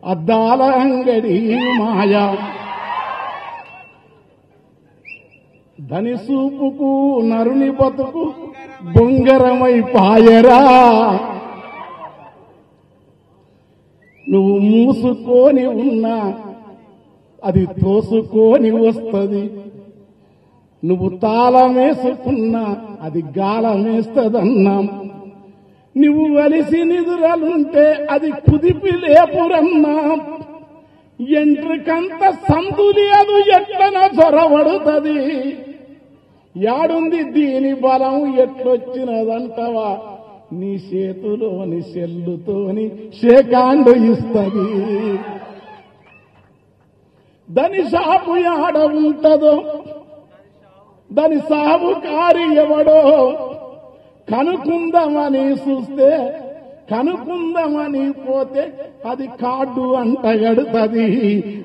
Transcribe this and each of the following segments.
అద్దాల అంగడి మాయా ధని సూపుకు నరుని బతుకు బొంగరమై పాయరా నువ్వు మూసుకొని ఉన్నా అది తోసుకొని వస్తుంది నువ్వు తాళమేసుకున్నా అది గాలమేస్తదన్నాం నువ్వు వలిసి నిదురలుంటే అది కుదిపి లేపురన్నా ఎంట్రికంత సందులి అది ఎట్లన చొరబడుతుంది యాడుంది దీని బలం ఎట్లొచ్చినదంటవా నీ చేతులోని సెల్లుతోని షేకాండు ఇస్తుంది దాని షాపు యాడ ఉంటదో దాని సాబుకారి ఎవడో కనుకుందామని చూస్తే కనుకుందామని పోతే అది కార్డు అంటగడుతుంది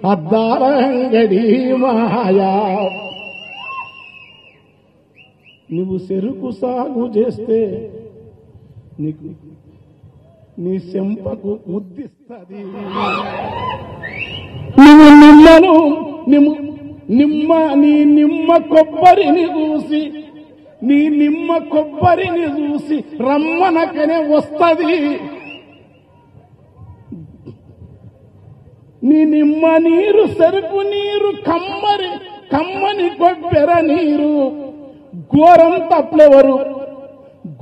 అద్దాల అంగడి మాయా నువ్వు చెరుకు సాగు చేస్తే నీకు నీ చెంపకు ముద్దిస్తుంది నువ్వు నిమ్మను నీ నిమ్మ కొబ్బరిని చూసి నీ నిమ్మ కొబ్బరిని చూసి రమ్మనకనే వస్తుంది నీ నిమ్మ నీరు చెరుకు నీరు కమ్మని కొబ్బెర నీరు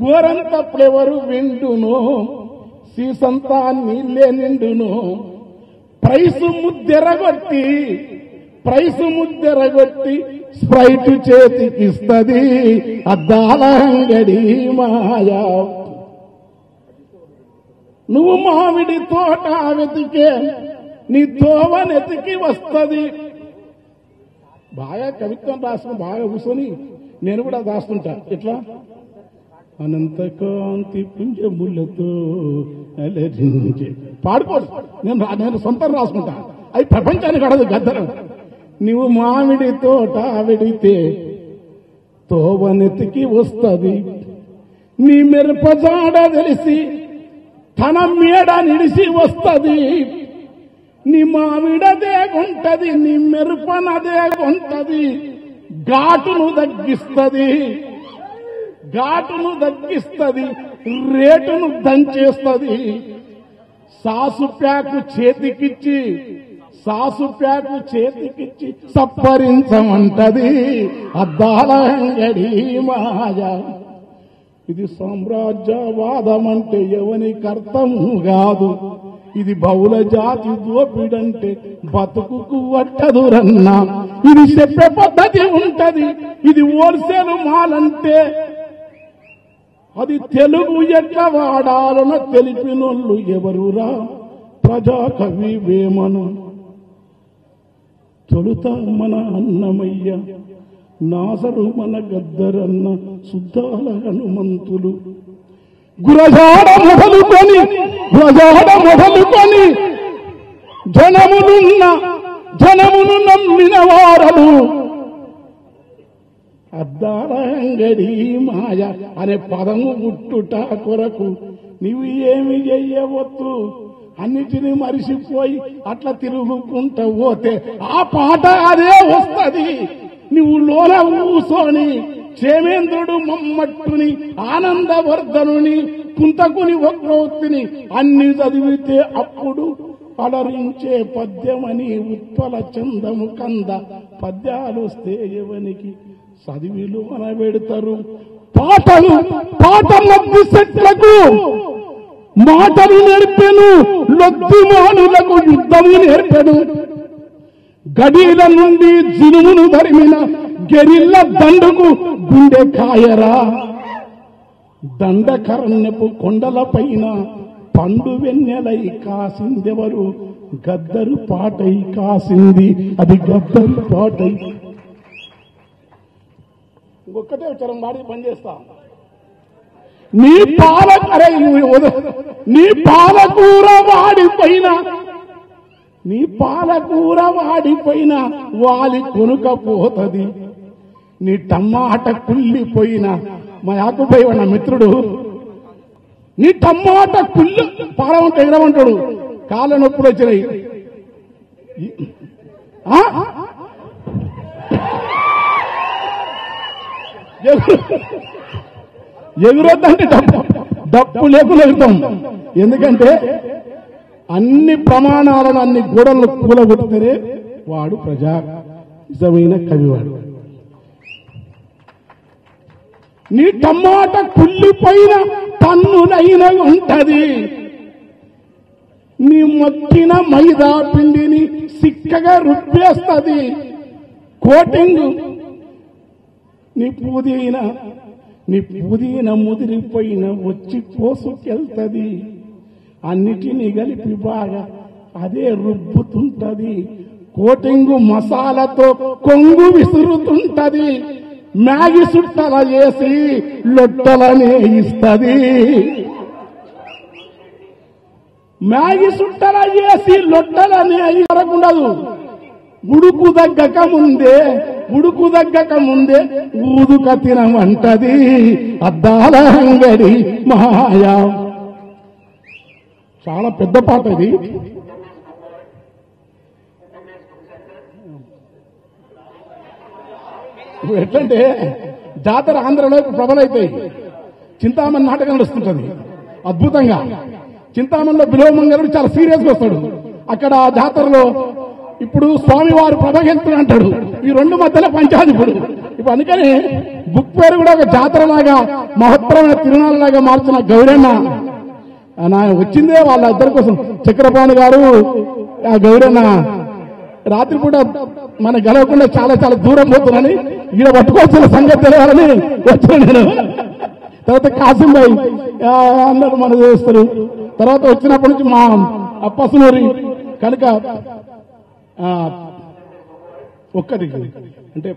గోరంతప్లెవరు విండును సీసంతా నీళ్ళే నిండును ప్రైసు ముద్దెరగొట్టి స్ప్రైట్ చేతికిస్తది అద్దాల అంగడి మాయా నువ్వు మామిడి తోట వెతికే నీ తోవనెతికి వస్తుంది బాగా కవిత్వం రాసుకుని బాగా కూర్చొని నేను కూడా రాస్తుంటా ఎట్లా అనంతకాంతి పుంజములతో అలరించే పాడుకోడు నేను సొంతం రాసుకుంటా అవి ప్రపంచానికి అడదు గద్దరం నువ్వు మామిడి తోట వెడితే తోవనెతికి వస్తుంది నీ మిరపజాడ తెలిసి తన మేడ నిడిసి వస్తుంది నీ మామిడదే కొంటది నీ మిరపనదే కొంటది ఘాటును తగ్గిస్తుంది రేటును దంచేస్తుంది సాసు ప్యాకు చేతికిచ్చి సప్పరించమంటది అద్దాల అంగడి మాయా ఇది సామ్రాజ్యవాదం అంటే ఎవనికి అర్థం కాదు ఇది బహుళ జాతి దోపిడంటే బతుకుకు వట్టదురన్నా ఇది చెప్పే పద్ధతి ఉంటది ఇది హోల్సేల్ మాలంటే అది తెలుగు ఎట్లా వాడాలనో తెలిపినోళ్ళు ఎవరురా ప్రజాకవి వేమను తొలుత మన అన్నమయ్య నాసరు మన గద్దరన్న శుద్ధాల హనుమంతులు గురజాడ మొదలుకొని జనమును నమ్మిన వారలు అద్దాల అంగడి మాయ అనే పదము గుట్టుట కొరకు నీవు ఏమి చెయ్యవద్దు అన్నిటినీ మరిసిపోయి అట్లా తిరుగుకుంటూ పోతే ఆ పాట అదే వస్తుంది నువ్వు లోన ఊసోని క్షేమేంద్రుడు మమ్మట్టుని ఆనందవర్ధనుని కుంతకుని వక్రోక్తిని అన్ని చదివితే అప్పుడు అలరించే పద్యమని ఉత్పల చందము కంద పద్యాలు వస్తే ఎవనికి చదివిలు అనబెడతారు పాట లబ్ధి సెట్లకు మాటలు నేర్పెను లొద్దుమానులకు యుద్ధము నేర్పెను గడీల నుండి జులుమును ధరిమిన గెరిల్ల దండుకు గుండె కాయరా దండకరణ్యపు కొండల పైన పండు వెన్నెలై కాసిందెవరు గద్దరు పాటై కాసింది అది గద్దరు పాటై ఇంకొక్కటే ఉచ్చారం మాడి పనిచేస్తా నీ పాలకూర వాడిపోయిన వాలి కొనుకపోతుంది నీ టమాట కుళ్ళిపోయిన మా యాకుపోయి నా మిత్రుడు నీ టమాట కుళ్ళి పాలమంటే ఎగరమంటాడు కాళ్ళ నొప్పులు వచ్చినాయి. ఎగురొద్దంటే డప్పు లేకుండా ఎగుతాం. ఎందుకంటే అన్ని ప్రమాణాలను అన్ని గోడలను కూలగొడితేనే వాడు నిజమైన కవివాడు. నీ టమాట కుళ్ళిపోయిన టన్నులైన ఉంటది, నీ మొక్కిన మైదా పిండిని సిక్కగా రుబ్బేస్తుంది. కోటింగ్ నీ పుదీన ముదిరిపోయిన వచ్చి పోసుకెళ్తుంది. అన్నిటినీ కలిపి బాగా అదే రుబ్బుతుంటది. కోటింగు మసాలాతో కొంగు విసురుతుంటది. మ్యాగి సుట్టల చేసి లొట్టలనే ఇస్తుంది. మ్యాగి సుట్టల చేసి లొట్టలనే ఇవ్వకుండదు. ఉడుకు దగ్గక ముందే ఊదుక తినమంటది అద్దాల అంగడి మాయా. చాలా పెద్ద పాట ఇది. ఎట్లంటే జాతర ఆంధ్రలో ప్రబలైతాయి. చింతామణి నాటకం నడుస్తుంటది అద్భుతంగా. చింతామణిలో బిలోమంగరుడు చాలా సీరియస్ గా వస్తాడు. అక్కడ జాతరలో ఇప్పుడు స్వామివారు ప్రభగెళ్తున్నా అంటాడు. ఈ రెండు మధ్యలో పంచాది ఇప్పుడు అందుకని బుక్ పేరు కూడా ఒక జాతరలాగా మహత్తరమైన తిరునాళ్ళలాగా మార్చిన గౌరన్న వచ్చిందే వాళ్ళిద్దరి కోసం. చక్రపాణి గారు ఆ గౌరన్న రాత్రిపూట మన గెలవకుండా చాలా చాలా దూరం పోతున్నానని ఈడ పట్టుకోవాల్సిన సంగతి తెలియాలని వచ్చాను నేను. తర్వాత కాసింబాయి అన్నారు మన చేస్తారు. తర్వాత వచ్చినప్పటి నుంచి మా అప్పసునూరి కనుక ఒక్కటి అంటే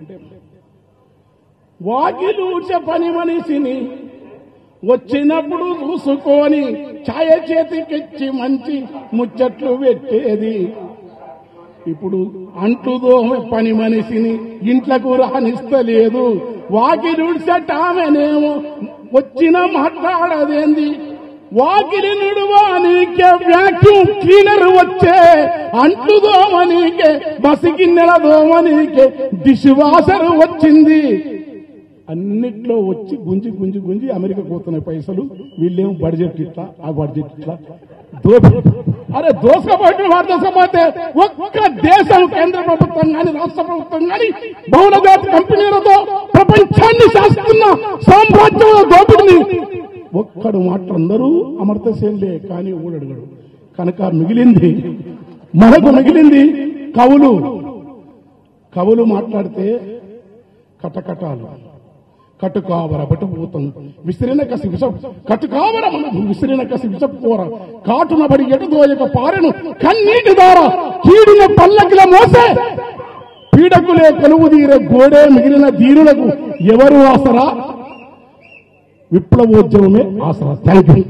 వాకిలూడ్చే పని మనిషిని వచ్చినప్పుడు చూసుకొని ఛాయ చేతికిచ్చి మంచి ముచ్చట్లు పెట్టేది. ఇప్పుడు అంటుదోమే పని మనిషిని ఇంట్లకు రానిస్తలేదు. వాకిలుడ్చటామెనేమో వచ్చిన మాట్లాడదేంది. వాకిలి నుడువానికే వ్యాక్యూమ్ క్లీనర్ వచ్చే, అంటుదోమనీకే బసిగిన్నెల దోమనీకే డిష్ వాషర్ వచ్చింది. అన్నిట్లో వచ్చి గుంజి అమెరికా పోతున్నాయి పైసలు. వీళ్ళేమో బడ్జెట్ ఇట్లా ఆ బడ్జెట్ ఇట్లా అరే దోసకపోతే వాడు దోసకపోతే ఒక్క దేశం కేంద్ర ప్రభుత్వం కానీ రాష్ట్ర ప్రభుత్వం కానీ బహుళజాతి కంపెనీలతో ప్రపంచాన్ని శాసిస్తున్న సామ్రాజ్యంలో దోపిడిని ఒక్కడు మాటలందరూ అమర్తసేన్లే కానీ ఊడడుగడు. కనుక మనకు మిగిలింది కవులు మాట్లాడితే కటకటాలు కటుకావర బటుభూతం విసిరిన కసి కటుకావర మనకు విసిరిన కసి విషపోర కాటునబడి ఎటుదోయక పారెను కన్నీటి ద్వారా కీడిన పల్లకిల మోసే పీడకులే కలువు తీరే గోడే మిగిలిన ధీరులకు ఎవరు ఆసరా? విప్లవోద్యమమే ఆసరా. Thank you.